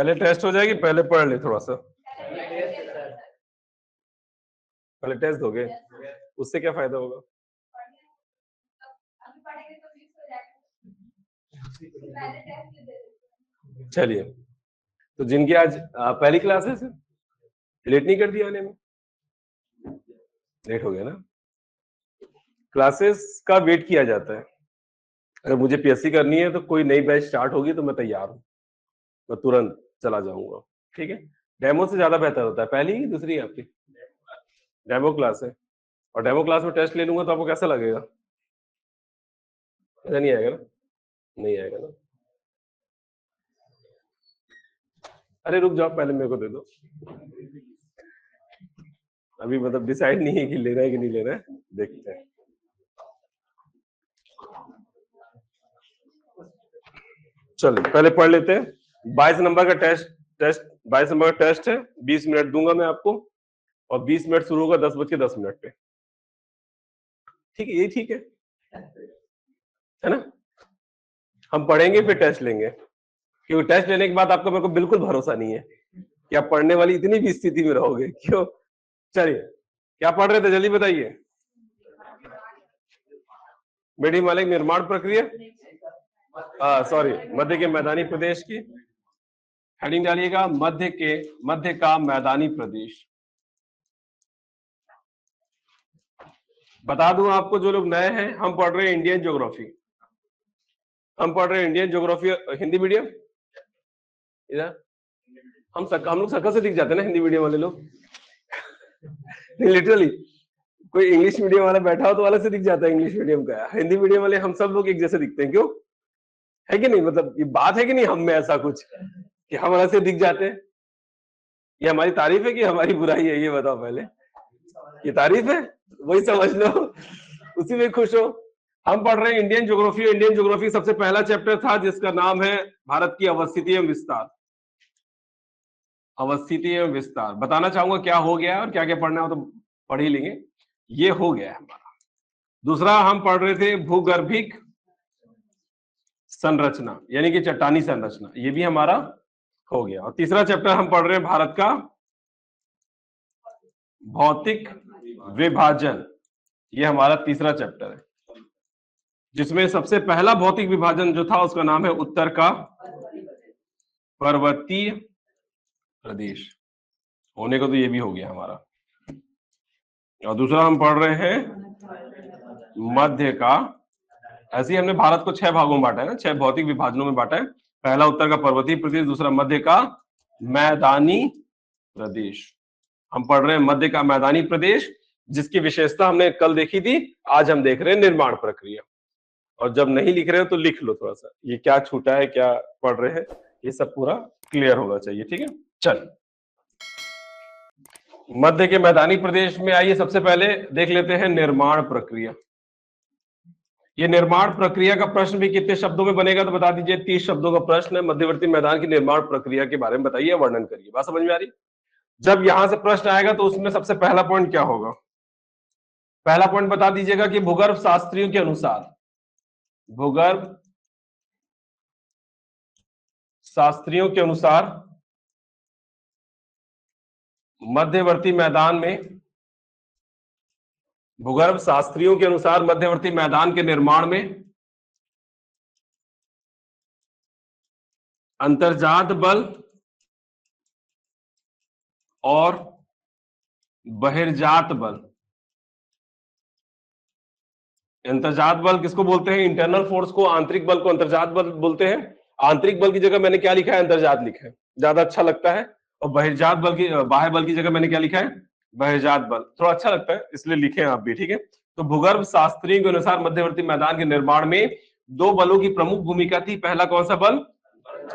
पहले टेस्ट हो जाएगी, पहले पढ़ ले थोड़ा सा। पहले टेस्ट दोगे, उससे क्या फायदा होगा? चलिए, तो जिनकी आज पहली क्लासेस है, लेट नहीं कर दिया आने में? लेट हो गया ना? क्लासेस का वेट किया जाता है। अगर मुझे पीएससी करनी है तो कोई नई बैच स्टार्ट होगी तो मैं तैयार हूँ, मैं तुरंत चला जाऊंगा। ठीक है, डेमो से ज्यादा बेहतर होता है। पहली ही दूसरी है आपकी डेमो क्लास है, और डेमो क्लास में टेस्ट ले लूंगा तो आपको कैसा लगेगा? ऐसा नहीं आएगा ना? नहीं आएगा ना? अरे रुक जाओ, पहले मेरे को दे दो। अभी मतलब डिसाइड नहीं है कि लेना है कि नहीं लेना है, देखते हैं। चलो पहले पढ़ लेते हैं। 22 नंबर का टेस्ट 22 नंबर का टेस्ट है। 20 मिनट दूंगा मैं आपको, और 20 मिनट शुरू होगा 10:10 पे। ठीक है, ये ठीक है ना? हम पढ़ेंगे फिर टेस्ट लेंगे, क्योंकि टेस्ट लेने के बाद आपका मेरे को बिल्कुल भरोसा नहीं है कि आप पढ़ने वाली इतनी भी स्थिति में रहोगे। क्यों? चलिए, क्या पढ़ रहे थे जल्दी बताइए। बेटी मालिक निर्माण प्रक्रिया, सॉरी, मध्य के मैदानी प्रदेश की हेडिंग डालिएगा, मध्य का मैदानी प्रदेश। बता दूं आपको, जो लोग नए हैं, हम पढ़ रहे हैं इंडियन ज्योग्राफी। हम पढ़ रहे हैं इंडियन ज्योग्राफी, हिंदी मीडियम। इधर हम लोग शक्ल से दिख जाते हैं ना हिंदी मीडियम वाले लोग। लिटरली कोई इंग्लिश मीडियम वाला बैठा हो तो अलग से दिख जाता है इंग्लिश मीडियम का। हिंदी मीडियम वाले हम सब लोग एक जैसे दिखते हैं, क्यों? है कि नहीं? मतलब ये बात है कि नहीं हम में ऐसा कुछ कि हम अलग से दिख जाते हैं? ये हमारी तारीफ है कि हमारी बुराई है? ये बताओ पहले। ये तारीफ है, वही समझ लो, उसी में खुश हो। हम पढ़ रहे हैं इंडियन ज्योग्राफी। इंडियन ज्योग्राफी सबसे पहला चैप्टर था जिसका नाम है भारत की अवस्थिति एवं विस्तार। अवस्थिति एवं विस्तार बताना चाहूंगा क्या हो गया और क्या क्या पढ़ना हो तो पढ़ ही लेंगे। ये हो गया है हमारा। दूसरा हम पढ़ रहे थे भूगर्भिक संरचना, यानी कि चट्टानी संरचना, ये भी हमारा हो गया। और तीसरा चैप्टर हम पढ़ रहे हैं भारत का भौतिक विभाजन, ये हमारा तीसरा चैप्टर है, जिसमें सबसे पहला भौतिक विभाजन जो था उसका नाम है उत्तर का पर्वतीय प्रदेश। होने को तो ये भी हो गया हमारा। और दूसरा हम पढ़ रहे हैं मध्य का, ऐसे ही हमने भारत को 6 भागों में बांटा है ना, 6 भौतिक विभाजनों में बांटा है। पहला उत्तर का पर्वतीय प्रदेश, दूसरा मध्य का मैदानी प्रदेश। हम पढ़ रहे हैं मध्य का मैदानी प्रदेश, जिसकी विशेषता हमने कल देखी थी। आज हम देख रहे हैं निर्माण प्रक्रिया। और जब नहीं लिख रहे हो तो लिख लो थोड़ा सा, ये क्या छूटा है, क्या पढ़ रहे हैं, ये सब पूरा क्लियर होना चाहिए। ठीक है, चल मध्य के मैदानी प्रदेश में आइए, सबसे पहले देख लेते हैं निर्माण प्रक्रिया। ये निर्माण प्रक्रिया का प्रश्न भी कितने शब्दों में बनेगा तो बता दीजिए। 30 शब्दों का प्रश्न है। मध्यवर्ती मैदान की निर्माण प्रक्रिया के बारे में बताइए, वर्णन करिए। बात समझ में आ रही? जब यहां से प्रश्न आएगा तो उसमें सबसे पहला पॉइंट क्या होगा? पहला पॉइंट बता दीजिएगा कि भूगर्भ शास्त्रियों के अनुसार, भूगर्भ शास्त्रियों के अनुसार मध्यवर्ती मैदान में, भूगर्भ शास्त्रियों के अनुसार मध्यवर्ती मैदान के निर्माण में अंतर्जात बल और बहिर्जात बल। अंतर्जात बल किसको बोलते हैं? इंटरनल फोर्स को। आंतरिक बल को अंतर्जात बल बोलते हैं। आंतरिक बल की जगह मैंने क्या लिखा है? अंतर्जात लिखा है, ज्यादा अच्छा लगता है। और बहिर्जात बल की, बाह्य बल की जगह मैंने क्या लिखा है? बहिर्जात बल, थोड़ा अच्छा लगता है इसलिए लिखे हैं आप भी। ठीक है, तो भूगर्भ शास्त्रियों के अनुसार मध्यवर्ती मैदान के निर्माण में 2 बलों की प्रमुख भूमिका थी। पहला कौन सा बल?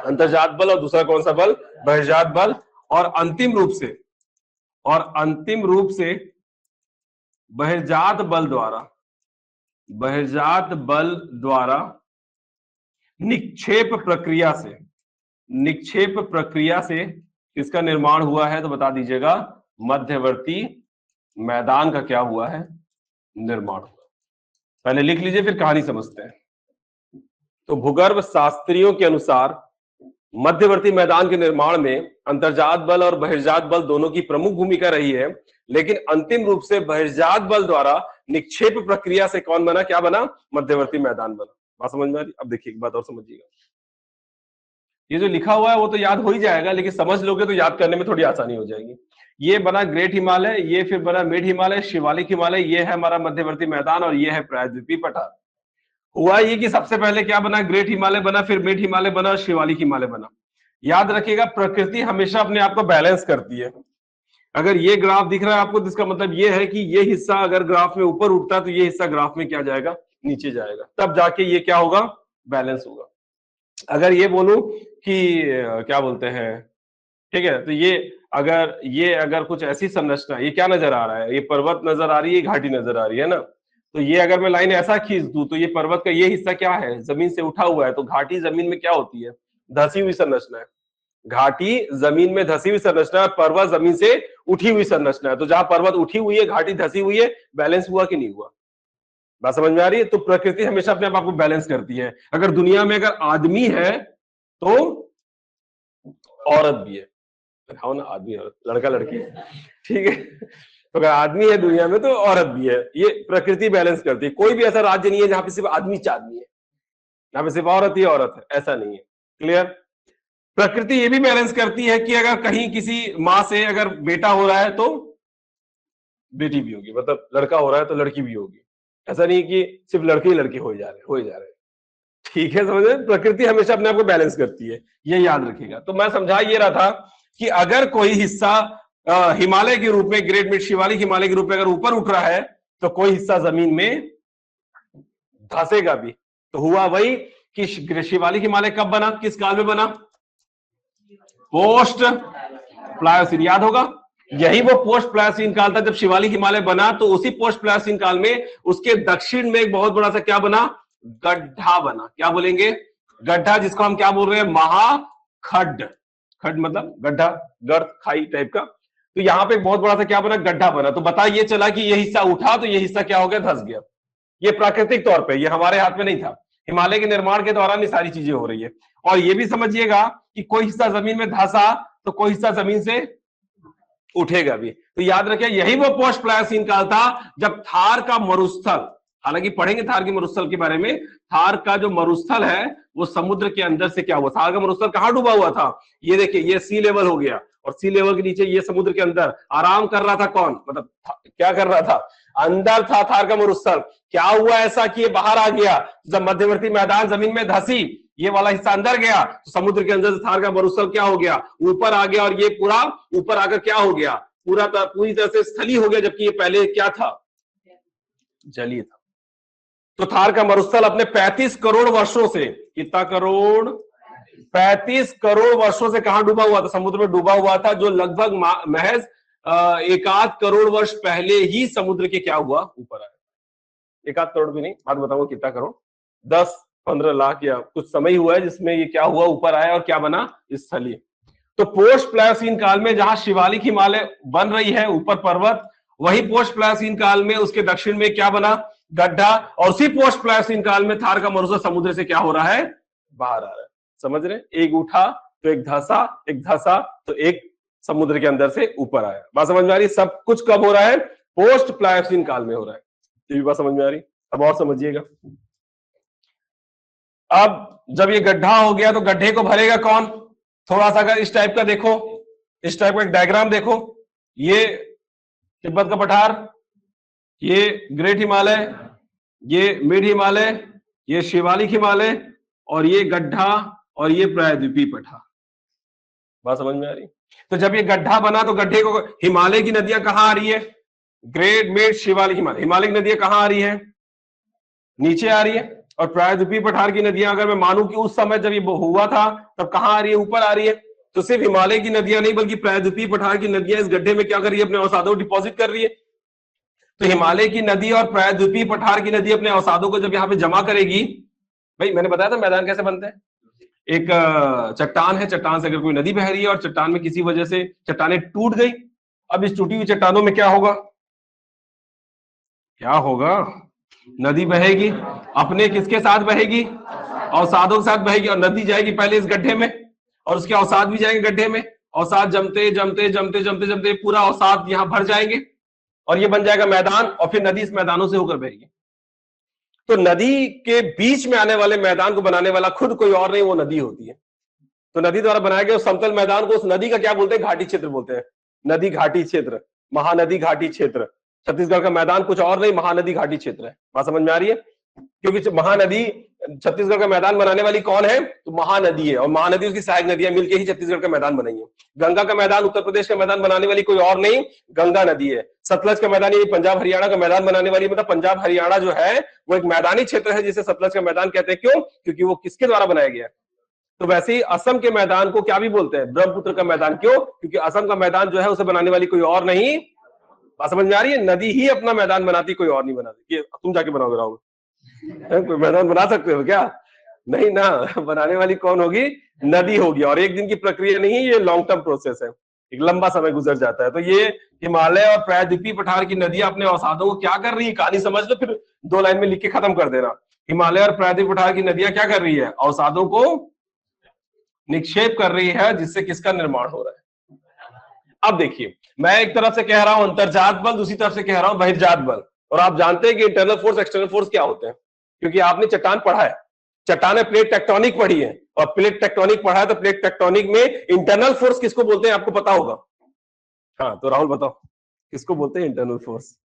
अंतर्जात बल। और दूसरा कौन सा बल? बहिर्जात बल। और अंतिम रूप से बहिर्जात बल द्वारा निक्षेप प्रक्रिया से किसका निर्माण हुआ है तो बता दीजिएगा। मध्यवर्ती मैदान का क्या हुआ है? निर्माण हुआ। पहले लिख लीजिए, फिर कहानी समझते हैं। तो भूगर्भ शास्त्रियों के अनुसार मध्यवर्ती मैदान के निर्माण में अंतर्जात बल और बहिर्जात बल दोनों की प्रमुख भूमिका रही है, लेकिन अंतिम रूप से बहिर्जात बल द्वारा निक्षेप प्रक्रिया से कौन बना, क्या बना, मध्यवर्ती मैदान बना। बात समझ में आ रही? अब देखिए एक बात और समझिएगा, ये जो लिखा हुआ है वो तो याद हो ही जाएगा, लेकिन समझ लोगे तो याद करने में थोड़ी आसानी हो जाएगी। ये बना ग्रेट हिमालय, ये फिर बना मिड हिमालय, शिवालिक हिमालय, ये है हमारा मध्यवर्ती मैदान और ये है प्रायद्वीपीय पठार। हुआ ये कि सबसे पहले क्या बना, ग्रेट हिमालय बना, फिर मिड हिमालय बना और शिवालिक हिमालय बना। याद रखिएगा प्रकृति हमेशा अपने आप को बैलेंस करती है। अगर ये ग्राफ दिख रहा है आपको, इसका मतलब ये है कि ये हिस्सा अगर ग्राफ में ऊपर उठता है तो ये हिस्सा ग्राफ में क्या जाएगा, नीचे जाएगा, तब जाके ये क्या होगा, बैलेंस होगा। अगर ये बोलूं कि क्या बोलते हैं, ठीक है, तो ये अगर कुछ ऐसी संरचना, ये क्या नजर आ रहा है, ये पर्वत नजर आ रही है, घाटी नजर आ रही है ना, तो ये अगर मैं लाइन ऐसा खींच दूं तो ये पर्वत का ये हिस्सा क्या है, जमीन से उठा हुआ है, तो घाटी जमीन में क्या होती है, धसी हुई संरचना है। घाटी जमीन में धसी हुई संरचना है, पर्वत जमीन से उठी हुई संरचना है। तो जहां पर्वत उठी हुई है, घाटी धसी हुई है, बैलेंस हुआ कि नहीं हुआ? बात समझ में आ रही है? तो प्रकृति हमेशा अपने आप को बैलेंस करती है। अगर दुनिया में अगर आदमी है तो औरत भी है, दिखाओ ना, आदमी औरत, लड़का लड़की, ठीक है, तो अगर आदमी है दुनिया में तो औरत भी है। ये प्रकृति बैलेंस करती है। कोई भी ऐसा राज्य नहीं है जहां पे सिर्फ आदमी है, यहाँ पे सिर्फ औरत ही औरत है, ऐसा नहीं है। क्लियर? प्रकृति ये भी बैलेंस करती है कि अगर कहीं किसी माँ से अगर बेटा हो रहा है तो बेटी भी होगी, मतलब लड़का हो रहा है तो लड़की भी होगी। ऐसा नहीं कि सिर्फ लड़के ही लड़के हो जा रहे हैं। ठीक है, समझ रहे? प्रकृति हमेशा अपने आप को बैलेंस करती है, ये याद रखिएगा। तो मैं समझा ये रहा था कि अगर कोई हिस्सा हिमालय के रूप में, ग्रेट मिड शिवालिक हिमालय के रूप में अगर ऊपर उठ रहा है तो कोई हिस्सा जमीन में धंसेगा भी। तो हुआ वही कि शिवालिक हिमालय कब बना, किस काल में बना, पोस्ट प्लायोसीन, याद होगा। यही वो पोस्ट प्लायोसीन काल था जब शिवालिक हिमालय बना। तो उसी पोस्ट प्लायोसीन काल में उसके दक्षिण में एक बहुत बड़ा सा क्या बना, गड्ढा बना। क्या बोलेंगे, गड्ढा, जिसको हम क्या बोल रहे हैं, महाखड्ड। खड्ड मतलब गड्ढा, गर्त, खाई टाइप का। तो यहाँ पे एक बहुत बड़ा सा क्या बना, गड्ढा बना। तो बता ये चला कि ये हिस्सा उठा तो ये हिस्सा क्या हो गया, धंस गया। ये प्राकृतिक तौर पे, ये हमारे हाथ में नहीं था। हिमालय के निर्माण के दौरान ये सारी चीजें हो रही है। और ये भी समझिएगा कि कोई हिस्सा जमीन में धंसा तो कोई हिस्सा जमीन से उठेगा भी। तो याद रखिए यही वो पोस्ट प्लायोसीन काल था जब थार का मरुस्थल, हालांकि पढ़ेंगे थार के मरुस्थल के बारे में, थार का जो मरुस्थल है वो समुद्र के अंदर से क्या हुआ, थार का मरुस्थल कहां डूबा हुआ था, ये देखिए, ये सी लेवल हो गया और सी लेवल के नीचे ये समुद्र के अंदर आराम कर रहा था। कौन, मतलब क्या कर रहा था, अंदर था थार का मरुस्थल। क्या हुआ ऐसा कि ये बाहर आ गया, जब मध्यवर्ती मैदान जमीन में धसी, ये वाला हिस्सा अंदर गया तो समुद्र के अंदर से थार का मरुस्थल क्या हो गया, ऊपर आ गया। और ये पूरा ऊपर आकर क्या हो गया, पूरी तरह से स्थलीय हो गया, जबकि ये पहले क्या था, जलीय था। तो थार का मरुस्थल अपने 35 करोड़ वर्षों से, कितना करोड़, 35 करोड़ वर्षों से कहां डूबा हुआ था, समुद्र में डूबा हुआ था, जो लगभग महज 1 करोड़ वर्ष पहले ही समुद्र के क्या हुआ, ऊपर आया। 1 करोड़ भी नहीं, बात बताऊंगा कितना करोड़, 10-15 लाख या कुछ समय हुआ है जिसमें ये क्या हुआ, ऊपर आया और क्या बना, स्थलीय। तो पोस्ट प्लायोसीन काल में जहां शिवालिक हिमालय बन रही है, ऊपर पर्वत, वही पोस्ट प्लायोसीन काल में उसके दक्षिण में क्या बना, गड्ढा। और उसी पोस्ट प्लायोसीन काल में थार का मरुस्थल समुद्र से क्या हो रहा है, बाहर आ रहा है। समझ रहे? एक उठा तो एक धसा तो एक समुद्र के अंदर से ऊपर आया। बात समझ में आ रही? सब कुछ कब हो रहा है, पोस्ट प्लायोसीन काल में हो रहा है। ये भी बात समझ में आ रही? अब और समझिएगा। अब जब ये गड्ढा हो गया तो गड्ढे को भरेगा कौन, थोड़ा सा अगर इस टाइप का देखो, इस टाइप का एक डायग्राम देखो, ये तिब्बत का पठार, ये ग्रेट हिमालय, ये मिड हिमालय, ये शिवालिक हिमालय, और ये गड्ढा, और ये प्रायद्वीपीय पठार। बात समझ में आ रही? तो जब ये गड्ढा बना तो गड्ढे को, हिमालय की नदियां कहां आ रही है, ग्रेट मिड शिवालिक हिमालय, हिमालय की नदियां कहां आ रही है, नीचे आ रही है। और प्रायद्वीपीय पठार की नदियां अगर मैं मानूं कि उस समय जब ये हुआ था तब कहां आ रही है, ऊपर आ रही है। तो सिर्फ हिमालय की नदियां नहीं बल्कि प्रायद्वीपीय पठार की नदियां इस गड्ढे में क्या कर रही है, अपने अवसादों को डिपॉजिट कर रही है। तो हिमालय की नदी और प्रायद्वीपीय पठार की नदी अपने अवसादों को जब यहाँ पे जमा करेगी, भाई मैंने बताया था मैदान कैसे बनते हैं, एक चट्टान है, चट्टान से अगर कोई नदी बह रही है और चट्टान में किसी वजह से चट्टानें टूट गई, अब इस टूटी हुई चट्टानों में क्या होगा, क्या होगा, नदी बहेगी, अपने किसके साथ बहेगी, अवसादों के साथ बहेगी, और नदी जाएगी पहले इस गड्ढे में, और उसके अवसाद भी जाएंगे गड्ढे में, अवसाद जमते जमते जमते जमते जमते पूरा अवसाद यहाँ भर जाएंगे और ये बन जाएगा मैदान, और फिर नदी इस मैदानों से होकर बहेगी। तो नदी के बीच में आने वाले मैदान को बनाने वाला खुद कोई और नहीं, वो नदी होती है। तो नदी द्वारा बनाया गया उस समतल मैदान को, उस नदी का क्या बोलते हैं? घाटी क्षेत्र बोलते हैं। नदी घाटी क्षेत्र, महानदी घाटी क्षेत्र। छत्तीसगढ़ का मैदान कुछ और नहीं, महानदी घाटी क्षेत्र है। बात समझ में आ रही है? क्योंकि महानदी, छत्तीसगढ़ का मैदान बनाने वाली कौन है? तो महानदी है, और महानदी उसकी सहायक नदियां मिलकर ही छत्तीसगढ़ का मैदान बनाई है। गंगा का मैदान, उत्तर प्रदेश का मैदान बनाने वाली कोई और नहीं, गंगा नदी है। सतलज का मैदान, ये पंजाब हरियाणा का मैदान बनाने वाली, मतलब पंजाब हरियाणा जो है वो एक मैदानी क्षेत्र है जिसे सतलज का मैदान कहते हैं। क्यों? क्योंकि वो किसके द्वारा बनाया गया है। तो वैसे ही असम के मैदान को क्या भी बोलते हैं? ब्रह्मपुत्र का मैदान। क्यों? क्योंकि असम का मैदान जो है उसे बनाने वाली कोई और नहीं। बात समझ में आ रही है? नदी ही अपना मैदान बनाती, कोई और नहीं बनाती। ये तुम जाके बनाओगे राहुल, कोई मैदान बना सकते हो क्या? नहीं ना, बनाने वाली कौन होगी? नदी होगी। और एक दिन की प्रक्रिया नहीं, ये लॉन्ग टर्म प्रोसेस है, एक लंबा समय गुजर जाता है। तो ये हिमालय और प्रायद्वीपीय पठार की नदियां अपने अवसादों को क्या कर रही है? कहानी समझ लो, फिर 2 लाइन में लिख के खत्म कर देना। हिमालय और प्रायद्वीपीय पठार की नदियां क्या कर रही है? अवसादों को निक्षेप कर रही है, जिससे किसका निर्माण हो रहा है। अब देखिए, मैं एक तरफ से कह रहा हूं अंतर्जात बल, दूसरी तरफ से कह रहा हूं बहिर्जात बल। और आप जानते हैं कि इंटरनल फोर्स एक्सटर्नल फोर्स क्या होते हैं, क्योंकि आपने चट्टान पढ़ा है, चट्टान प्लेट टेक्टोनिक पढ़ी है, और प्लेट टेक्टोनिक पढ़ा है। तो प्लेट टेक्टोनिक में इंटरनल फोर्स किसको बोलते हैं आपको पता होगा। हाँ, तो राहुल बताओ किसको बोलते हैं इंटरनल फोर्स?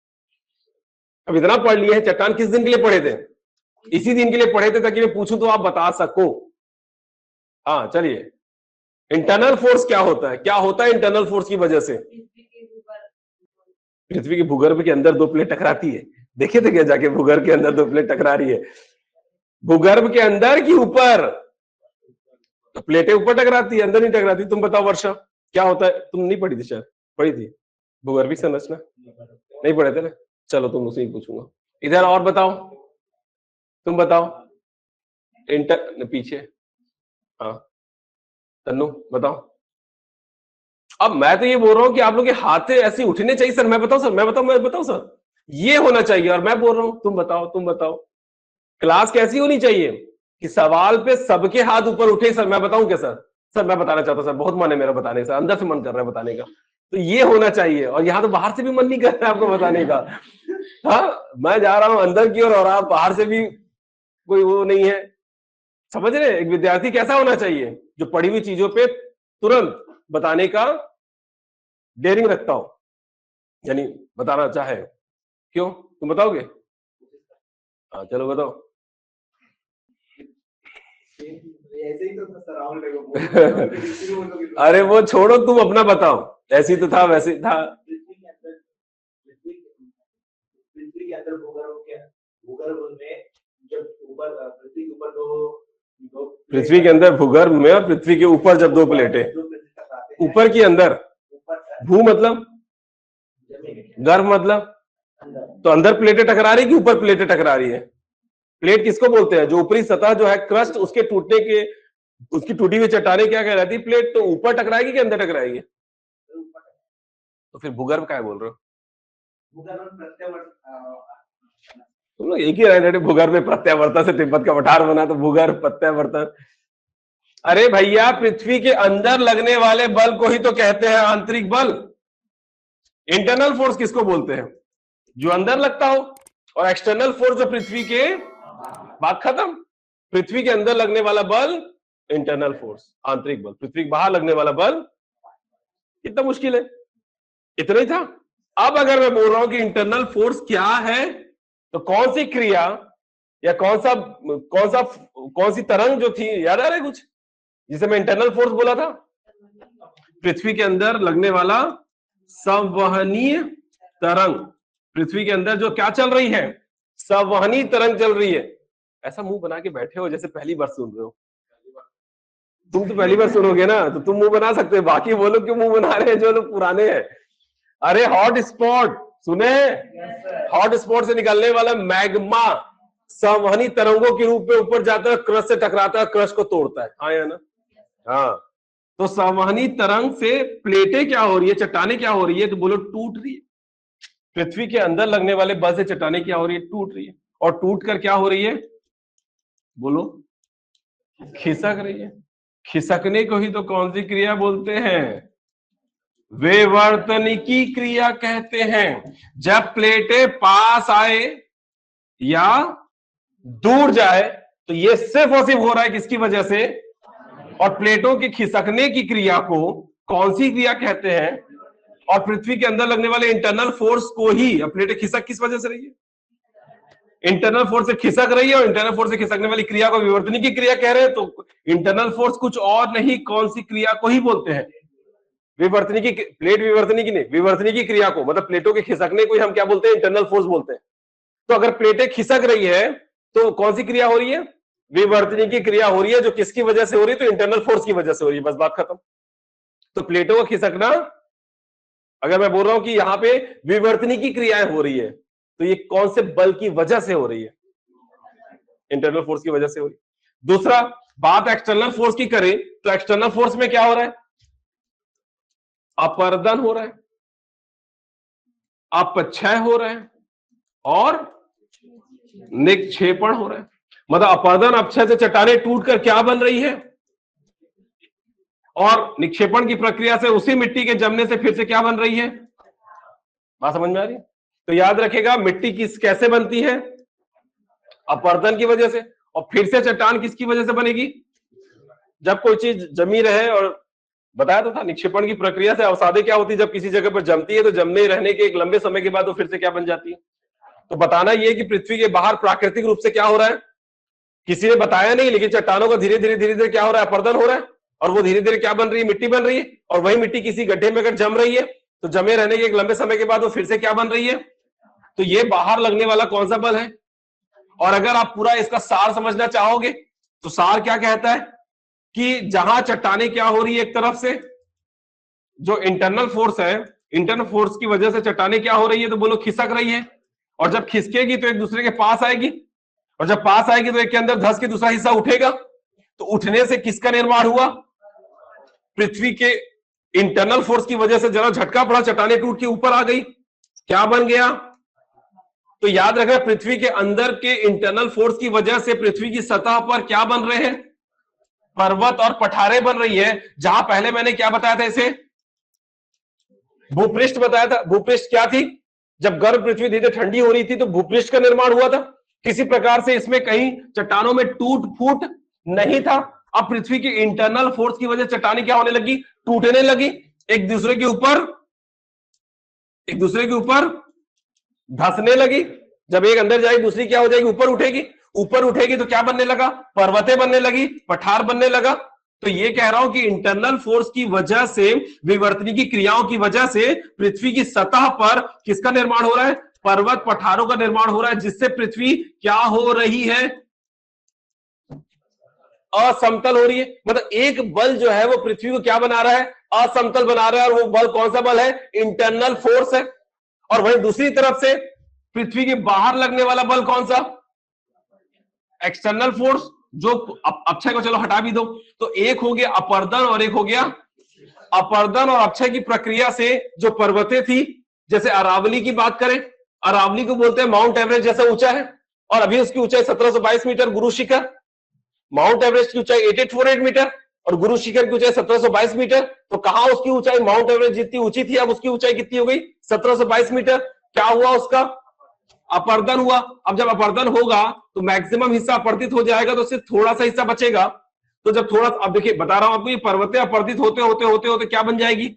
अब इतना पढ़ लिया है, चट्टान किस दिन के लिए पढ़े थे? इसी दिन के लिए पढ़े थे, ताकि मैं पूछूं तो आप बता सको। हाँ चलिए, इंटरनल फोर्स क्या होता है? क्या होता है इंटरनल फोर्स की वजह से? पृथ्वी के भूगर्भ के अंदर 2 प्लेट टकराती है। देखे थे क्या जाके भूगर्भ के अंदर 2 प्लेट टकरा रही है? भूगर्भ के अंदर कि ऊपर? तो प्लेटें ऊपर टकराती है, अंदर नहीं टकराती। तुम बताओ वर्षा, क्या होता है? तुम नहीं पढ़ी थी शायद? पढ़ी थी भूगर्भीय संरचना? नहीं पढ़े थे ना? चलो तुम उसे ही पूछूंगा। इधर और बताओ, तुम बताओ। इंटर पीछे, हाँ तन्नू बताओ। अब मैं तो ये बोल रहा हूं कि आप लोग के हाथ ऐसे उठने चाहिए। सर मैं बताऊं, सर मैं बताऊं, मैं बताऊं सर, ये होना चाहिए। और मैं बोल रहा हूं तुम बताओ, तुम बताओ। क्लास कैसी होनी चाहिए कि सवाल पे सबके हाथ ऊपर उठे। सर मैं बताऊं क्या? सर मैं बताना चाहता हूं सर, बहुत मन है मेरा बताने का, अंदर से मन कर रहा है बताने का। तो ये होना चाहिए। और यहाँ तो बाहर से भी मन नहीं कर रहा है आपको बताने का। हाँ, मैं जा रहा हूं अंदर की ओर और आप बाहर से भी, कोई वो नहीं है। समझ रहे? एक विद्यार्थी कैसा होना चाहिए? जो पढ़ी हुई चीजों पे तुरंत बताने का डेयरिंग रखता हो, यानी बताना चाहे। क्यों? तुम बताओगे? हाँ चलो बताओ। ऐसे ही तो था राहुल। अरे वो छोड़ो, तुम अपना बताओ। ऐसे ही तो था, वैसे ही था। पृथ्वी के अंदर भूगर्भ में जब ऊपर पृथ्वी के ऊपर पृथ्वी के अंदर भूगर्भ में और पृथ्वी के ऊपर जब 2 प्लेटें, ऊपर की अंदर, भू मतलब गर्भ मतलब, तो अंदर प्लेटें टकरा रही कि ऊपर प्लेटें टकरा रही है? प्लेट किसको बोलते हैं? जो ऊपरी सतह जो है क्रस्ट, उसके टूटने के, उसकी टूटी हुई चट्टानें क्या कहलाती है? प्लेट। तो ऊपर टकराएगी कि अंदर टकराएगी? तो फिर भूगर्भ क्या बोल रहे हो? तुम लोग एक ही रहे, भूगर्भ में प्रत्यावर्तन से तिब्बत का पठार बना, तो भूगर्भ प्रत्यावर्तन। अरे भैया, पृथ्वी के अंदर लगने वाले बल को ही तो कहते हैं आंतरिक बल। इंटरनल फोर्स किसको बोलते हैं? जो अंदर लगता हो। और एक्सटर्नल फोर्स जो पृथ्वी के, बात खत्म। पृथ्वी के अंदर लगने वाला बल इंटरनल फोर्स, आंतरिक बल। पृथ्वी के बाहर लगने वाला बल, कितना मुश्किल है, इतना ही था। अब अगर मैं बोल रहा हूं कि इंटरनल फोर्स क्या है, तो कौन सी क्रिया या कौन सी तरंग जो थी, याद आ रहा है कुछ, जिसे मैं इंटरनल फोर्स बोला था? पृथ्वी के अंदर लगने वाला संवहनीय तरंग। पृथ्वी के अंदर जो क्या चल रही है? संवहनी तरंग चल रही है। ऐसा मुंह बना के बैठे हो जैसे पहली बार सुन रहे हो। तुम तो पहली बार सुनोगे ना, तो तुम मुंह बना सकते हो। बाकी वो लोग क्यों मुंह बना रहे हैं जो लोग पुराने हैं? अरे हॉट स्पॉट सुने? हॉट स्पॉट से निकलने वाला मैग्मा संवहनी तरंगों के रूप में ऊपर जाता है, क्रस्ट से टकराता है, क्रस्ट को तोड़ता है। हाँ या ना? हाँ। तो संवहनी तरंग से प्लेटें क्या हो रही है, चट्टानें क्या हो रही है? तो बोलो टूट रही है। पृथ्वी के अंदर लगने वाले बल से चट्टानें क्या हो रही है? टूट रही है। और टूट कर क्या हो रही है? बोलो, खिसक रही है। खिसकने को ही तो कौन सी क्रिया बोलते हैं? विवर्तनिकी क्रिया कहते हैं। जब प्लेटें पास आए या दूर जाए तो ये सिर्फ और सिर्फ हो रहा है किसकी वजह से? और प्लेटों के खिसकने की क्रिया को कौन सी क्रिया कहते हैं? और पृथ्वी के अंदर लगने वाले इंटरनल फोर्स को ही, अब प्लेटें खिसक किस वजह से रही है? इंटरनल फोर्स से खिसक रही है, और इंटरनल फोर्स से खिसकने वाली क्रिया को विवर्तनिकी क्रिया कह रहे हैं। तो इंटरनल फोर्स कुछ और नहीं, कौन सी क्रिया को ही बोलते हैं? विवर्तनिकी। प्लेट विवर्तनिकी नहीं, विवर्तनिकी क्रिया को, मतलब प्लेटों के खिसकने को ही हम क्या बोलते हैं? इंटरनल फोर्स बोलते हैं। तो अगर प्लेटें खिसक रही है तो कौन सी क्रिया हो रही है? विवर्तनिकी क्रिया हो रही है, जो किसकी वजह से हो रही है? तो इंटरनल फोर्स की वजह से हो रही है, बस बात खत्म। तो प्लेटों का खिसकना, अगर मैं बोल रहा हूं कि यहां पे विवर्तनिकी क्रियाएं हो रही है, तो ये कौन से बल की वजह से हो रही है? इंटरनल फोर्स की वजह से हो रही है। दूसरा, बात एक्सटर्नल फोर्स की करें तो एक्सटर्नल फोर्स में क्या हो रहा है? अपरदन हो रहा है, अपक्षय हो रहा है, और निक्षेपण हो रहा है। मतलब अपरदन अपक्षय से चट्टानें टूटकर क्या बन रही है, और निक्षेपण की प्रक्रिया से उसी मिट्टी के जमने से फिर से क्या बन रही है? बात समझ में आ रही है? तो याद रखेगा, मिट्टी किस कैसे बनती है? अपरदन की वजह से। और फिर से चट्टान किसकी वजह से बनेगी? जब कोई चीज जमी रहे, और बताया तो था निक्षेपण की प्रक्रिया से अवसादें क्या होती है, जब किसी जगह पर जमती है तो जमने रहने के एक लंबे समय के बाद वो फिर से क्या बन जाती है। तो बताना ये कि पृथ्वी के बाहर प्राकृतिक रूप से क्या हो रहा है, किसी ने बताया नहीं, लेकिन चट्टानों का धीरे धीरे क्या हो रहा है? अपरदन हो रहा है, और वो धीरे धीरे क्या बन रही है? मिट्टी बन रही है। और वही मिट्टी किसी गड्ढे में अगर जम रही है तो जमे रहने के एक लंबे समय के बाद वो फिर से क्या बन रही है? तो ये बाहर लगने वाला कौन सा बल है? और अगर आप पूरा इसका सार समझना चाहोगे तो सार क्या कहता है कि जहां चट्टाने क्या हो रही है, एक तरफ से जो इंटरनल फोर्स है, इंटरनल फोर्स की वजह से चट्टाने क्या हो रही है? तो बोलो खिसक रही है। और जब खिसकेगी तो एक दूसरे के पास आएगी, और जब पास आएगी तो एक के अंदर धंस के दूसरा हिस्सा उठेगा। तो उठने से किसका निर्माण हुआ? पृथ्वी के इंटरनल फोर्स की वजह से जरा झटका पड़ा, चट्टाने टूट के ऊपर आ गई, क्या बन गया? तो याद रखना, पृथ्वी के अंदर के इंटरनल फोर्स की वजह से पृथ्वी की सतह पर क्या बन रहे हैं? पर्वत और पठारें बन रही है। जहां पहले मैंने क्या बताया था, इसे भूपृष्ठ बताया था। भूपृष्ठ क्या थी? जब गर्म पृथ्वी धीरे ठंडी हो रही थी तो भूपृष्ठ का निर्माण हुआ था। किसी प्रकार से इसमें कहीं चट्टानों में टूट फूट नहीं था। अब पृथ्वी की इंटरनल फोर्स की वजह से चट्टानें क्या होने लगी? टूटने लगी, एक दूसरे के ऊपर धंसने लगी। जब एक अंदर जाएगी दूसरी क्या हो जाएगी? ऊपर उठेगी। ऊपर उठेगी तो क्या बनने लगा? पर्वतें बनने लगी, पठार बनने लगा। तो ये कह रहा हूं कि इंटरनल फोर्स की वजह से, विवर्तनिकी क्रियाओं की वजह से पृथ्वी की सतह पर किसका निर्माण हो रहा है? पर्वत पठारों का निर्माण हो रहा है, जिससे पृथ्वी क्या हो रही है? असमतल हो रही है। मतलब एक बल जो है वो पृथ्वी को क्या बना रहा है? असमतल बना रहा है। और वो बल कौन सा बल है? इंटरनल फोर्स है। और वहीं दूसरी तरफ से पृथ्वी के बाहर लगने वाला बल कौन सा? एक्सटर्नल फोर्स, जो अपक्षय को चलो हटा भी दो, तो एक हो गया अपरदन और एक हो गया। अपरदन और अक्षय की प्रक्रिया से जो पर्वतें थी, जैसे अरावली की बात करें, अरावली को बोलते हैं माउंट एवरेस्ट जैसा ऊंचा है, और अभी उसकी ऊंचाई 1722 metre. Guru Shikhar, mount Everest की ऊंचाई 848 मीटर और गुरु शिखर की ऊंचाई 1722 मीटर। तो कहां उसकी ऊंचाई? माउंट एवरेस्ट जितनी ऊंची थी, अब उसकी ऊंचाई कितनी हो गई? 1722 मीटर। क्या हुआ? उसका अपरदन हुआ। अब जब अपरदन होगा तो मैक्सिमम हिस्सा अपरदित हो जाएगा, तो सिर्फ थोड़ा सा हिस्सा बचेगा। तो जब थोड़ा, अब देखिए बता रहा हूं आपको, ये पर्वतें अपरदित होते होते होते होते क्या बन जाएगी?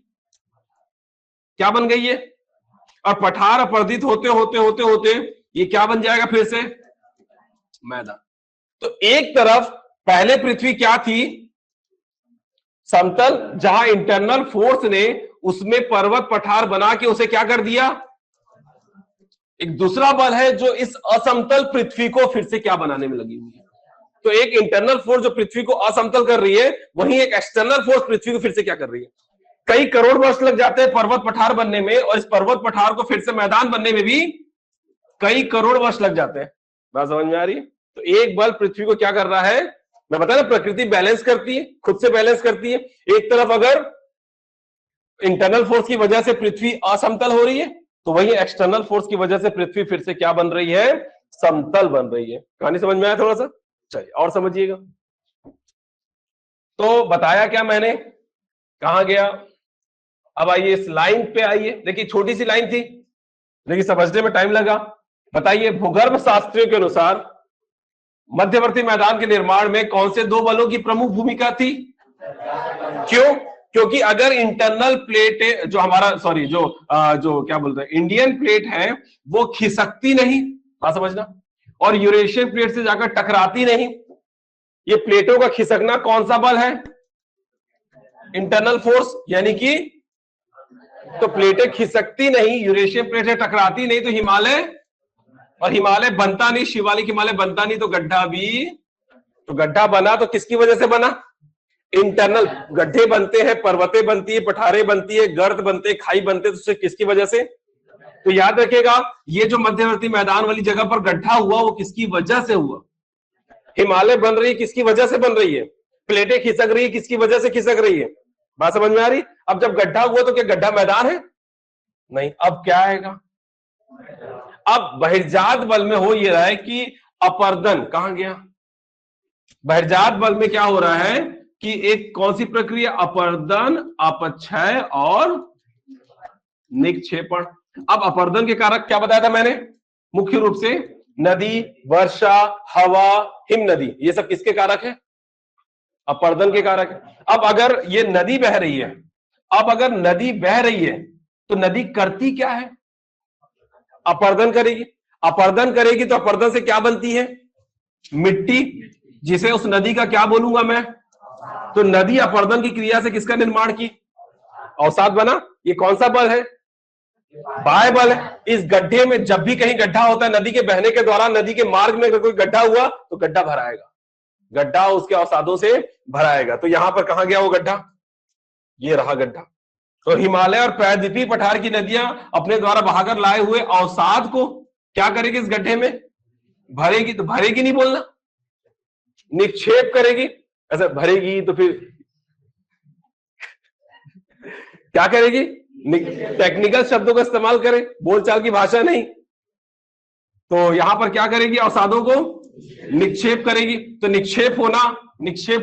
क्या बन गई है? और पठार अपरदित होते होते होते होते ये क्या बन जाएगा? फिर से मैदान। तो एक तरफ पहले पृथ्वी क्या थी? समतल, जहां इंटरनल फोर्स ने उसमें पर्वत पठार बना के उसे क्या कर दिया? एक दूसरा बल है जो इस असमतल पृथ्वी को फिर से क्या बनाने में लगी हुई है। तो एक इंटरनल फोर्स जो पृथ्वी को असमतल कर रही है, वहीं एक एक्सटर्नल फोर्स पृथ्वी को फिर से क्या कर रही है? कई करोड़ वर्ष लग जाते हैं पर्वत पठार बनने में, और इस पर्वत पठार को फिर से मैदान बनने में भी कई करोड़ वर्ष लग जाते हैं। बात समझ में आ रही है? तो एक बल पृथ्वी को क्या कर रहा है? मैं बताया ना, प्रकृति बैलेंस करती है, खुद से बैलेंस करती है। एक तरफ अगर इंटरनल फोर्स की वजह से पृथ्वी असमतल हो रही है, तो वही एक्सटर्नल फोर्स की वजह से पृथ्वी फिर से क्या बन रही है? समतल बन रही है। कहानी समझ में आया थोड़ा सा? चलिए और समझिएगा। तो बताया क्या मैंने, कहां गया। अब आइए इस लाइन पे आइए, देखिए छोटी सी लाइन थी लेकिन समझने में टाइम लगा। बताइए भूगर्भ शास्त्रियों के अनुसार मध्यवर्ती मैदान के निर्माण में कौन से दो बलों की प्रमुख भूमिका थी। क्यों, क्योंकि अगर इंटरनल प्लेट जो हमारा सॉरी जो क्या बोलते हैं इंडियन प्लेट है वो खिसकती नहीं, बात समझना, और यूरेशियन प्लेट से जाकर टकराती नहीं। ये प्लेटों का खिसकना कौन सा बल है, इंटरनल फोर्स, यानी कि तो प्लेटें खिसकती नहीं, यूरेशियन प्लेट से टकराती नहीं, तो हिमालय, और हिमालय बनता नहीं, शिवालिक हिमालय बनता नहीं, तो गड्ढा भी, तो गड्ढा बना तो किसकी वजह से बना, इंटरनल। गड्ढे बनते हैं, पर्वतें बनती है, पठारें बनती है, गर्त बनते हैं, खाई बनते हैं, तो किसकी वजह से। तो याद रखिएगा ये जो मध्यवर्ती मैदान वाली जगह पर गड्ढा हुआ वो किसकी वजह से हुआ, हिमालय बन रही है किसकी वजह से बन रही है, प्लेटें खिसक रही है किसकी वजह से खिसक रही है, बात समझ में आ रही। अब जब गड्ढा हुआ तो क्या गड्ढा मैदान है, नहीं, अब क्या आएगा, अब बहिर्जात बल में हो ये रहा है कि अपर्दन, कहां गया, बहिर्जात बल में क्या हो रहा है कि एक कौन सी प्रक्रिया, अपर्दन, अपक्षय और निक्षेपण। अब अपर्दन के कारक क्या बताया था मैंने, मुख्य रूप से नदी, वर्षा, हवा, हिम नदी, ये सब किसके कारक है, अपर्दन के कारक है। अब अगर ये नदी बह रही है, अब अगर नदी बह रही है तो नदी करती क्या है, अपर्दन करेगी, अपर्दन करेगी तो अपर्दन से क्या बनती है, मिट्टी, जिसे उस नदी का क्या बोलूंगा मैं, तो नदी अपर्दन की क्रिया से किसका निर्माण की, अवसाद बना। ये कौन सा बल है, बाह्य बल है। इस गड्ढे में जब भी कहीं गड्ढा होता है नदी के बहने के दौरान, नदी के मार्ग में अगर कोई गड्ढा हुआ तो गड्ढा भराएगा, गड्ढा उसके अवसादों से भराएगा। तो यहां पर कहां गया वो गड्ढा, ये रहा गड्ढा। तो हिमालय और प्रायद्वीपीय पठार की नदियां अपने द्वारा बहाकर लाए हुए अवसाद को क्या करेगी, इस गड्ढे में भरेगी, तो भरेगी नहीं बोलना, निक्षेप करेगी। ऐसा भरेगी तो फिर क्या करेगी, टेक्निकल शब्दों का इस्तेमाल करें, बोलचाल की भाषा नहीं। तो यहां पर क्या करेगी, अवसादों को निक्षेप करेगी। तो निक्षेप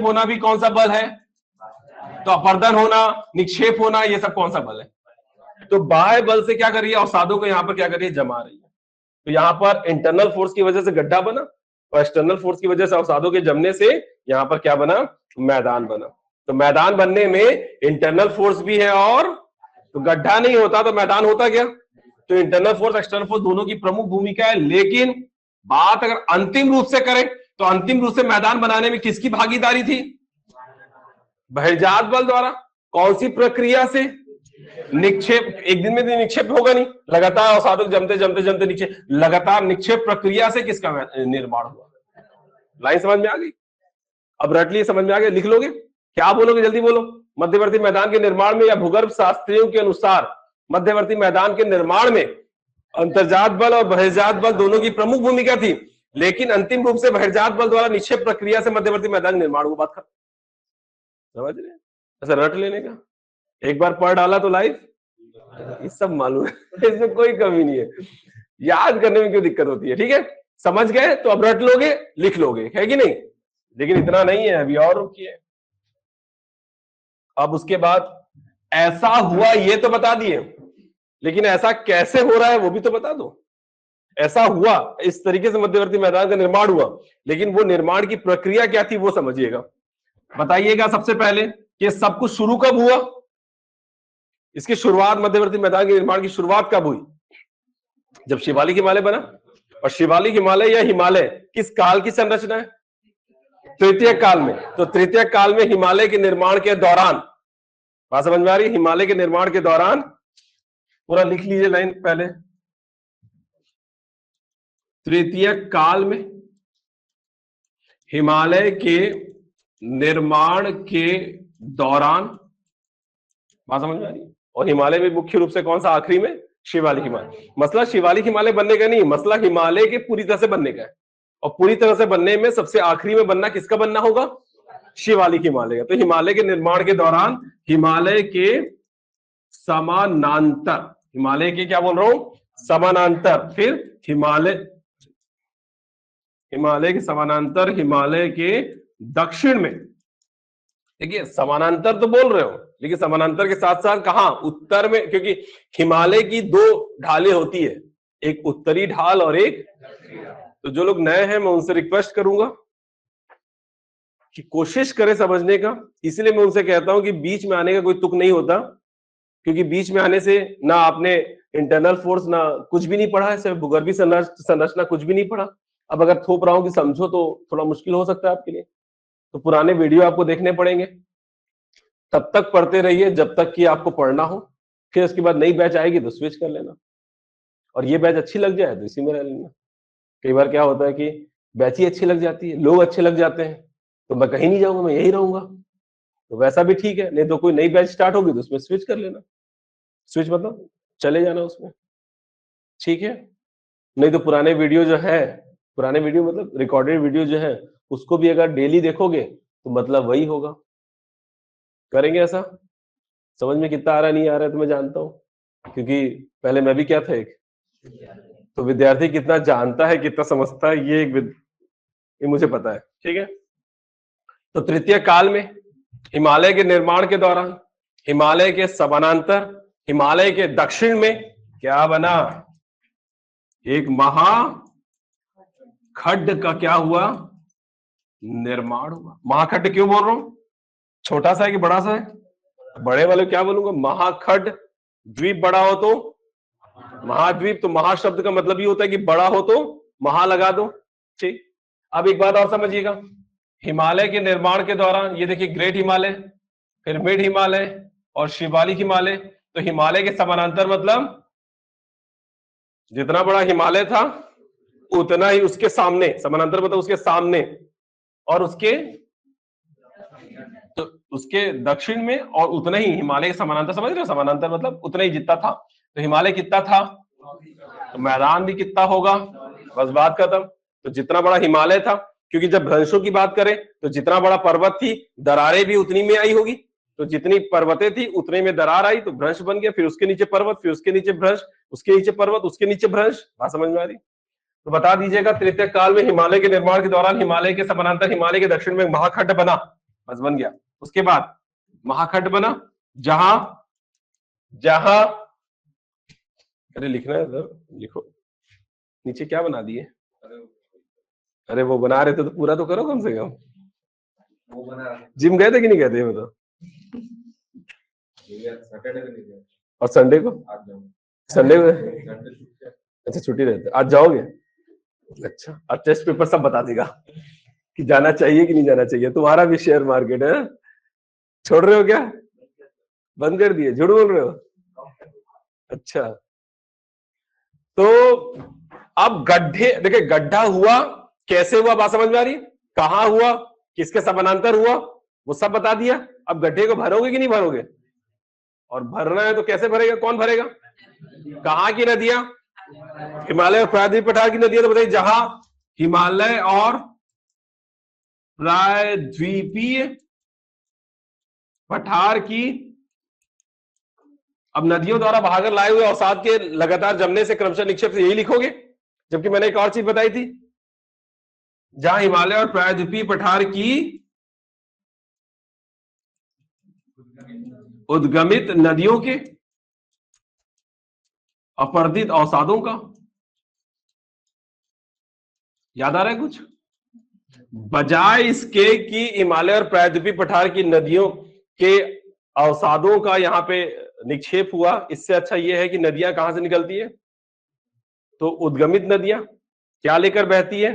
होना भी कौन सा बल है, तो अपर्दन होना, निक्षेप होना, ये सब कौन सा बल है। तो बाह्य बल से क्या कर रही है, अवसादों को यहां पर क्या कर रही है, जमा रही है। तो यहां पर इंटरनल फोर्स की वजह से गड्ढा बना और एक्सटर्नल फोर्स की वजह से अवसादों के जमने से यहां पर क्या बना, मैदान बना। तो मैदान बनने में इंटरनल फोर्स भी है, और तो गड्ढा नहीं होता तो मैदान होता क्या। तो इंटरनल फोर्स एक्सटर्नल फोर्स दोनों की प्रमुख भूमिका है। लेकिन बात अगर अंतिम रूप से करें तो अंतिम रूप से मैदान बनाने में किसकी भागीदारी थी, बहिर्जात बल द्वारा। कौन सी प्रक्रिया से, निक्षेप, एक दिन में तो निक्षेप होगा नहीं, लगातार अवसादों जमते जमते जमते निक्षेप, लगातार निक्षेप प्रक्रिया से किसका निर्माण हुआ। लाइन समझ में आ गई, अब रट लिए, समझ में आ गया, लिख लोगे, क्या बोलोगे जल्दी बोलो। मध्यवर्ती मैदान के निर्माण में या भूगर्भ शास्त्रियों के अनुसार मध्यवर्ती मैदान के निर्माण में अंतर्जात बल और बहिर्जात बल दोनों की प्रमुख भूमिका थी, लेकिन अंतिम रूप से बहिर्जात बल द्वारा निक्षेप प्रक्रिया से मध्यवर्ती मैदान निर्माण हुआ। बात खत्म, समझ रहे, ऐसा रट लेने का, एक बार पढ़ डाला तो लाइफ, ये सब मालूम है, इसमें कोई कमी नहीं है, याद करने में क्यों दिक्कत होती है। ठीक है, समझ गए तो अब रट लोगे, लिख लोगे, है कि नहीं। लेकिन इतना नहीं है, अभी और रुकिए। अब उसके बाद ऐसा हुआ ये तो बता दिए, लेकिन ऐसा कैसे हो रहा है वो भी तो बता दो। ऐसा हुआ, इस तरीके से मध्यवर्ती मैदान का निर्माण हुआ, लेकिन वो निर्माण की प्रक्रिया क्या थी वो समझिएगा। बताइएगा सबसे पहले कि सब कुछ शुरू कब हुआ, इसकी शुरुआत, मध्यवर्ती मैदान के निर्माण की शुरुआत कब हुई, जब शिवालिक हिमालय बना। और शिवालिक हिमालय या हिमालय किस काल की संरचना है, तृतीय काल में। तो तृतीय काल में हिमालय के निर्माण के दौरान, बात समझ में आ रही है, हिमालय के निर्माण के दौरान, पूरा लिख लीजिए लाइन पहले, तृतीय काल में हिमालय के निर्माण के दौरान, बात समझ में आ रही है। और हिमालय में मुख्य रूप से कौन सा, आखिरी में शिवालिक हिमालय। मसला शिवालिक हिमालय बनने का नहीं, मसला हिमालय के पूरी तरह से बनने का है। और पूरी तरह से बनने में सबसे आखिरी में बनना किसका बनना होगा, शिवालिक हिमालय का। तो हिमालय के निर्माण के दौरान हिमालय के समानांतर, हिमालय के क्या बोल रहा हूं, समानांतर, फिर हिमालय के समानांतर, हिमालय के दक्षिण में देखिए समानांतर तो बोल रहे हो, लेकिन समानांतर के साथ साथ कहां, उत्तर में, क्योंकि हिमालय की दो ढालें होती है, एक उत्तरी ढाल और एक, तो जो लोग नए हैं मैं उनसे रिक्वेस्ट करूंगा कि कोशिश करें समझने का। इसलिए मैं उनसे कहता हूं कि बीच में आने का कोई तुक नहीं होता, क्योंकि बीच में आने से ना आपने इंटरनल फोर्स ना कुछ भी नहीं पढ़ा है, सिर्फ भूगर्भीय संरचना कुछ भी नहीं पढ़ा। अब अगर थोप रहा हूं कि समझो तो थोड़ा मुश्किल हो सकता है आपके लिए, तो पुराने वीडियो आपको देखने पड़ेंगे। तब तक पढ़ते रहिए जब तक कि आपको पढ़ना हो, फिर उसके बाद नई बैच आएगी तो स्विच कर लेना, और ये बैच अच्छी लग जाए तो इसी में रह लेना। कई बार क्या होता है कि बैच ही अच्छी लग जाती है, लोग अच्छे लग जाते हैं, तो मैं कहीं नहीं जाऊंगा, मैं यही रहूंगा, तो वैसा भी ठीक है। नहीं तो कोई नई बैच स्टार्ट होगी तो उसमें स्विच कर लेना, स्विच मतलब चले जाना उसमें, ठीक है। नहीं तो पुराने वीडियो जो है, पुराने वीडियो मतलब रिकॉर्डेड वीडियो जो है, उसको भी अगर डेली देखोगे तो मतलब वही होगा। करेंगे ऐसा? समझ में कितना आ रहा नहीं आ रहा है तो मैं जानता हूँ, क्योंकि पहले मैं भी क्या था एक, तो विद्यार्थी कितना जानता है कितना समझता है ये मुझे पता है, ठीक है। तो तृतीय काल में हिमालय के निर्माण के दौरान हिमालय के समानांतर हिमालय के दक्षिण में क्या बना, एक महाखड्ड का क्या हुआ, निर्माण हुआ। महाखड्ड क्यों बोल रहा हूं, छोटा सा है कि बड़ा सा है, बड़े वाले क्या बोलूंगा, महाखड्ड। द्वीप बड़ा हो तो महाद्वीप, तो महाशब्द का मतलब ये होता है कि बड़ा हो तो महा लगा दो, ठीक। अब एक बात और समझिएगा, हिमालय के निर्माण के दौरान ये देखिए ग्रेट हिमालय, फिर मिड हिमालय और शिवालिक हिमालय। तो हिमालय के समानांतर मतलब जितना बड़ा हिमालय था उतना ही उसके सामने, समानांतर मतलब उसके सामने, और उसके दक्षिण में, और उतना ही हिमालय के समानांतर, समझ रहे हो, समानांतर मतलब उतना ही जितना था। तो हिमालय कितना था, तो मैदान भी कितना होगा, बस बात खत्म। तो जितना बड़ा हिमालय था, क्योंकि जब भ्रंशों की बात करें तो जितना बड़ा पर्वत थी दरारें भी उतनी में आई होगी, तो जितनी पर्वतें थी उतने में दरार आई तो भ्रंश बन गया, फिर उसके नीचे पर्वत, फिर उसके नीचे भ्रंश, उसके नीचे पर्वत, उसके नीचे भ्रंश। बात समझ में आ रही? तो बता दीजिएगा, तृतीय काल में हिमालय के निर्माण के दौरान हिमालय के समानांतर हिमालय के दक्षिण में महाखड्ड बना, बस बन गया। उसके बाद महाखड्ड बना जहां जहां अरे लिखना है सर, लिखो नीचे क्या बना दिए, अरे वो बना रहे थे तो पूरा तो करो कम से कम। वो बना, जिम गए थे कि नहीं गए थे बताओ, सैटरडे को नहीं गए, और संडे को, संडे को अच्छा छुट्टी रहती है, आज जाओगे? अच्छा, और टेस्ट पेपर सब बता देगा कि जाना चाहिए कि नहीं जाना चाहिए। तुम्हारा भी शेयर मार्केट है, छोड़ रहे हो क्या, बंद कर दिए, झूठ बोल रहे हो? अच्छा, तो अब गड्ढे देखिए, गड्ढा हुआ कैसे हुआ, बात समझ में आ रही है, कहां हुआ, किसके समानांतर हुआ, वो सब बता दिया। अब गड्ढे को भरोगे कि नहीं भरोगे, और भरना है तो कैसे भरेगा, कौन भरेगा, कहां की नदियां, हिमालय और प्रायद्वीप पठार की नदियां, तो बताइए जहां हिमालय और प्रायद्वीपीय पठार की, अब नदियों द्वारा बहाकर लाए हुए अवसाद के लगातार जमने से क्रमशः निक्षेप से, यही लिखोगे। जबकि मैंने एक और चीज बताई थी, जहां हिमालय और प्रायद्वीपीय पठार की उद्गमित नदियों के अपर्दित अवसादों का, याद आ रहा है कुछ, बजाय इसके कि हिमालय और प्रायद्वीपीय पठार की नदियों के अवसादों का यहाँ पे निक्षेप हुआ, इससे अच्छा यह है कि नदियां कहां से निकलती है, तो उद्गमित नदियां क्या लेकर बहती है,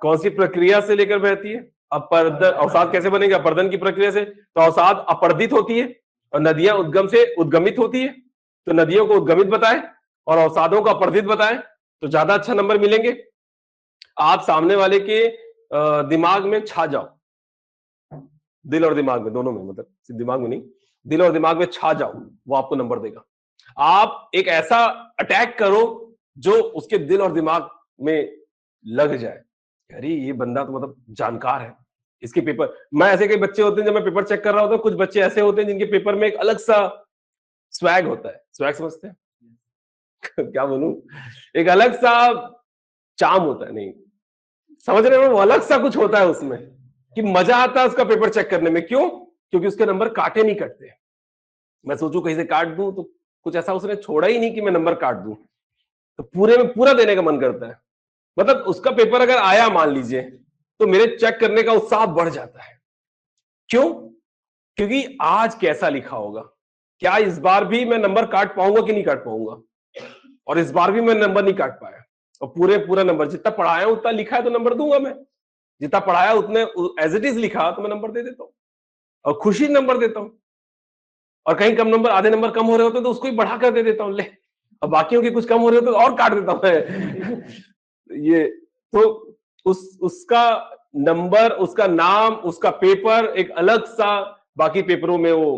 कौन सी प्रक्रिया से लेकर बहती है, अपर्दन, अवसाद कैसे बनेगा, अपर्दन की प्रक्रिया से, तो अवसाद अपर्दित होती है और नदियां उद्गम से उद्गमित होती है। तो नदियों को उद्गमित बताए और अवसादों को अपर्दित बताए तो ज्यादा अच्छा नंबर मिलेंगे। आप सामने वाले के दिमाग में छा जाओ, दिल और दिमाग में दोनों में, मतलब सिर्फ दिमाग में नहीं, दिल और दिमाग में छा जाओ, वो आपको नंबर देगा। आप एक ऐसा अटैक करो जो उसके दिल और दिमाग में लग जाए, अरे ये बंदा तो मतलब जानकार है, इसके पेपर, मैं ऐसे कई बच्चे होते हैं जब मैं पेपर चेक कर रहा होता हूं, कुछ बच्चे ऐसे होते हैं जिनके पेपर में एक अलग सा स्वैग होता है, स्वैग समझते हैं क्या बोलूं, एक अलग सा चाम होता है, नहीं समझ रहे हो, वो अलग सा कुछ होता है उसमें, कि मजा आता है उसका पेपर चेक करने में। क्यों? क्योंकि उसके नंबर काटे नहीं कटते। मैं सोचूं कहीं से काट दूं तो कुछ ऐसा उसने छोड़ा ही नहीं कि मैं नंबर काट दूं, तो पूरे में पूरा देने का मन करता है। मतलब उसका पेपर अगर आया मान लीजिए, तो मेरे चेक करने का उत्साह बढ़ जाता है। क्यों? क्योंकि आज कैसा लिखा होगा, क्या इस बार भी मैं नंबर काट पाऊंगा कि नहीं काट पाऊंगा। और इस बार भी मैं नंबर नहीं काट पाया, और पूरा नंबर जितना पढ़ाया उतना लिखा है तो नंबर दूंगा मैं, जितना पढ़ाया उतने एज इट इज लिखा तो मैं नंबर दे देता हूं, और खुशी नंबर देता हूं। और कहीं कम नंबर, आधे नंबर कम हो रहे होते तो उसको ही बढ़ा कर दे देता हूं, ले। और बाकियों के कुछ कम हो रहे होते तो और काट देता हूं मैं। ये तो उसका नंबर, उसका नाम, उसका पेपर एक अलग सा बाकी पेपरों में वो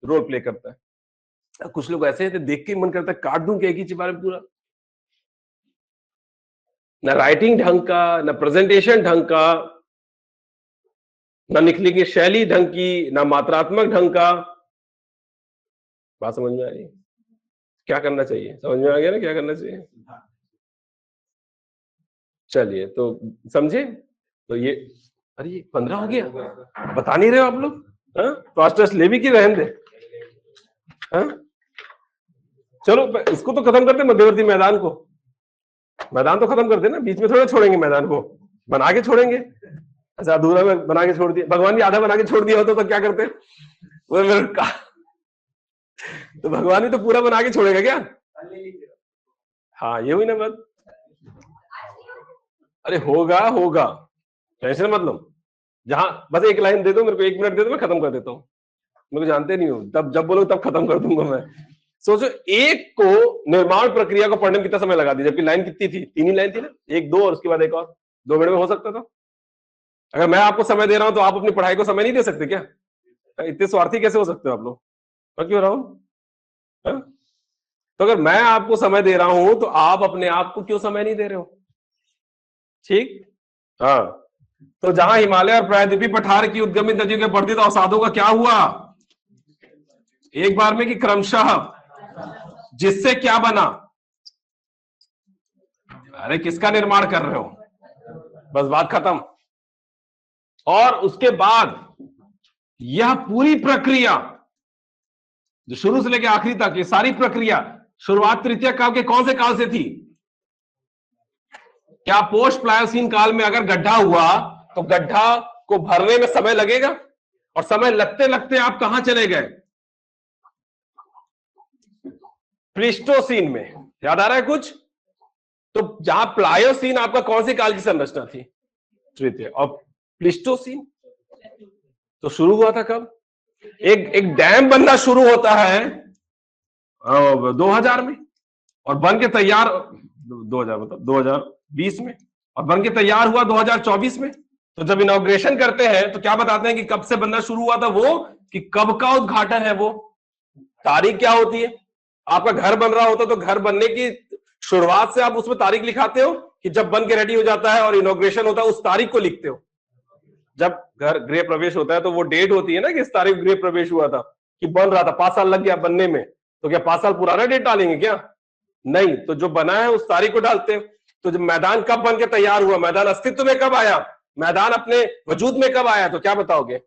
रोल प्ले करता है। कुछ लोग ऐसे हैं देख के मन करता है काट दूं क्या एक ही बार में पूरा। ना राइटिंग ढंग का, ना प्रेजेंटेशन ढंग का, ना लिखने की शैली ढंग की, ना मात्रात्मक ढंग का। बात समझ में आ रही है? क्या करना चाहिए? समझ में आ गया ना क्या करना चाहिए? चलिए तो समझे। तो ये, अरे ये 15 हो गया, बता नहीं रहे हो आप लोग। फास्ट टेस्ट ले भी कि रहने दे? हाँ? चलो इसको तो खत्म करते, मध्यवर्ती मैदान को। मैदान तो खत्म कर देना, बीच में थोड़ा छोड़ेंगे मैदान को, बना के छोड़ेंगे। अच्छा अधूरा में बना के छोड़ दिया, भगवान ने आधा बना के छोड़ दिया होता तो क्या करते? वो तो भगवान ही तो पूरा बना के छोड़ेगा क्या? हाँ ये हुई ना बात। अरे होगा होगा, टेंशन मत लो। जहां बस एक लाइन दे दो मेरे को, 1 मिनट दे दो, मैं खत्म कर देता हूँ। मेरे को जानते नहीं हो, तब जब बोलो तब खत्म कर दूंगा मैं। सोचो एक को निर्माण प्रक्रिया को पढ़ने में कितना समय लगा दिया, जबकि लाइन कितनी थी? 3 ही लाइन थी ना, 1 2 और उसके बाद एक और, 2 मिनट में हो सकता था। अगर मैं आपको समय दे रहा हूं तो आप अपनी पढ़ाई को समय नहीं दे सकते क्या? इतने स्वार्थी कैसे हो सकते हो आप लोग? मैं क्यों रहा हूं? तो अगर मैं आपको समय दे रहा हूं तो आप अपने आप को क्यों समय नहीं दे रहे हो? ठीक। हाँ, तो जहां हिमालय और प्रायद्वीपीय पठार की उद्गमित नदियों के वर्धित अवसादों का क्या हुआ एक बार में कि क्रमशः, जिससे क्या बना? अरे किसका निर्माण कर रहे हो? बस बात खत्म। और उसके बाद यह पूरी प्रक्रिया जो शुरू से लेकर आखिरी तक, ये सारी प्रक्रिया शुरुआत तृतीय काल के कौन से काल से थी? क्या पोस्ट प्लायोसीन काल में अगर गड्ढा हुआ तो गड्ढा को भरने में समय लगेगा, और समय लगते लगते आप कहां चले गए? प्लीस्टोसीन में। याद आ रहा है कुछ? तो जहां प्लायोसीन आपका कौन से काल की संरचना थी? तृतीय। और प्लीस्टोसीन तो शुरू हुआ था कब? एक डैम बनना शुरू होता है 2000 में, और बन के तैयार 2000 मतलब 2020 में, और बन के तैयार हुआ 2024 में। तो जब इनॉग्रेशन करते हैं तो क्या बताते हैं कि कब से बनना शुरू हुआ था वो, कि कब का उद्घाटन है वो, तारीख क्या होती है? आपका घर बन रहा होता तो घर बनने की शुरुआत से आप उसमें तारीख लिखाते हो, कि जब बन के रेडी हो जाता है और इनॉग्रेशन होता है उस तारीख को लिखते हो? जब घर गृह प्रवेश होता है तो वो डेट होती है ना कि इस तारीख गृह प्रवेश हुआ था, कि बन रहा था, 5 साल लग गया बनने में, तो क्या 5 साल पुराना डेट डालेंगे क्या? नहीं, तो जो बना है उस तारीख को डालते हैं। तो जब मैदान कब बन के तैयार हुआ, मैदान अस्तित्व में कब आया, मैदान अपने वजूद में कब आया, तो क्या बताओगे?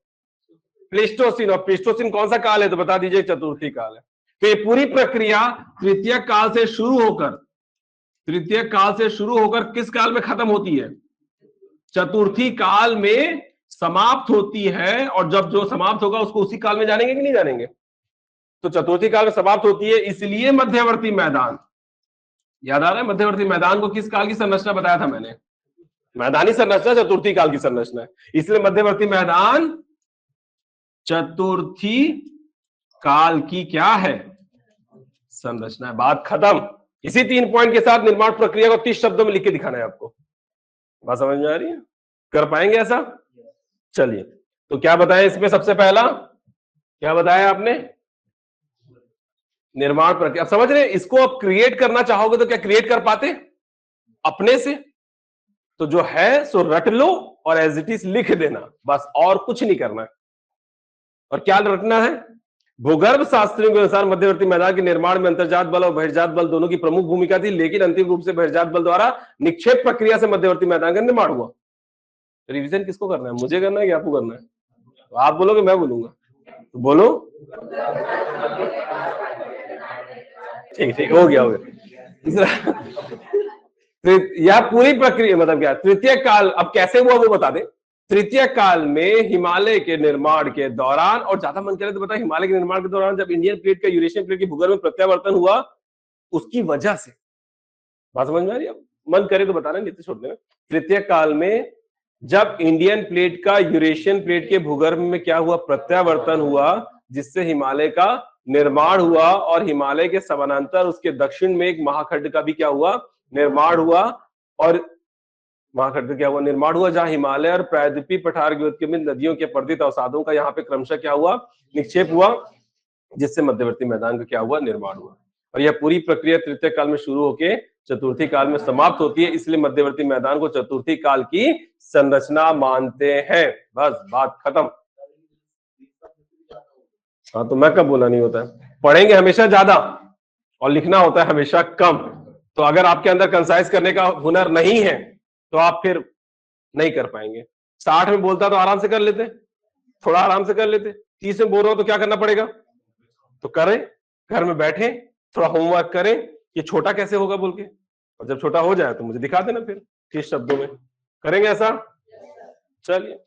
प्लीस्टोसीन। और प्लीस्टोसीन कौन सा काल है तो बता दीजिए? चतुर्थी काल है। तो ये पूरी प्रक्रिया तृतीय काल से शुरू होकर, तृतीय काल से शुरू होकर किस काल में खत्म होती है? चतुर्थी काल में समाप्त होती है। और जब जो समाप्त होगा उसको उसी काल में जानेंगे कि नहीं जानेंगे? तो चतुर्थी काल में समाप्त होती है, इसलिए मध्यवर्ती मैदान, याद आ रहा है मध्यवर्ती मैदान को किस काल की संरचना बताया था मैंने? मैदानी संरचना चतुर्थी काल की संरचना है, इसलिए मध्यवर्ती मैदान चतुर्थी काल की क्या है? संरचना है। बात खत्म। इसी 3 पॉइंट के साथ निर्माण प्रक्रिया को 30 शब्दों में लिख के दिखाना है आपको। बात समझ में आ रही है? कर पाएंगे ऐसा? चलिए, तो क्या बताया इसमें? सबसे पहला क्या बताया आपने? निर्माण प्रक्रिया। अब समझ रहे हैं? इसको आप क्रिएट करना चाहोगे तो क्या क्रिएट कर पाते अपने से? तो जो है सो रट लो और एज इट इज लिख देना, बस, और कुछ नहीं करना है। और क्या रटना है? भूगर्भ शास्त्रियों के अनुसार मध्यवर्ती मैदान के निर्माण में अंतर्जात बल और बहिर्जात बल दोनों की प्रमुख भूमिका थी, लेकिन अंतिम रूप से बहिर्जात बल द्वारा निक्षेप प्रक्रिया से मध्यवर्ती मैदान का निर्माण हुआ। रिवीजन किसको करना है, मुझे करना है कि आपको करना है? तो आप बोलोगे मैं बोलूंगा, तो बोलो। ठीक ठीक, हो गया हो गया। तीसरा, यह पूरी प्रक्रिया मतलब क्या, तृतीय काल अब कैसे हुआ वो बता दे। तृतीय काल में हिमालय के निर्माण के दौरान, और ज्यादा मन करे तो बता, हिमालय के निर्माण के दौरान जब इंडियन प्लेट का यूरेशियन प्लेट के भूगर्भ में प्रत्यावर्तन हुआ, उसकी वजह से, बात समझ में आ रही है? मन करे तो बताना, नहीं तो छोड़ देना। तृतीय काल में जब इंडियन प्लेट का यूरेशियन प्लेट के भूगर्भ में क्या हुआ, प्रत्यावर्तन हुआ, जिससे हिमालय का निर्माण हुआ, और हिमालय के समानांतर उसके दक्षिण में एक महाखंड का भी क्या हुआ, निर्माण हुआ। और महाखंड का क्या हुआ, निर्माण हुआ, जहां हिमालय और प्रायद्वीपीय पठार के उत्क्रमित नदियों के पर्दित अवसादों का यहाँ पे क्रमशः क्या हुआ, निक्षेप हुआ, जिससे मध्यवर्ती मैदान का क्या हुआ, निर्माण हुआ। और यह पूरी प्रक्रिया तृतीय काल में शुरू होकर चतुर्थी काल में समाप्त होती है, इसलिए मध्यवर्ती मैदान को चतुर्थी काल की संरचना मानते हैं। बस बात खत्म। हाँ, तो मैं कब बोला नहीं होता है, पढ़ेंगे हमेशा ज्यादा और लिखना होता है हमेशा कम। तो अगर आपके अंदर कंसाइज करने का हुनर नहीं है तो आप फिर नहीं कर पाएंगे। 60 में बोलता तो आराम से कर लेते, थोड़ा आराम से कर लेते। 30 में बोल रहा हूं तो क्या करना पड़ेगा, तो करें, घर में बैठे थोड़ा होमवर्क करें, ये छोटा कैसे होगा बोल के, और जब छोटा हो जाए तो मुझे दिखा देना फिर किस शब्दों में करेंगे ऐसा। चलिए।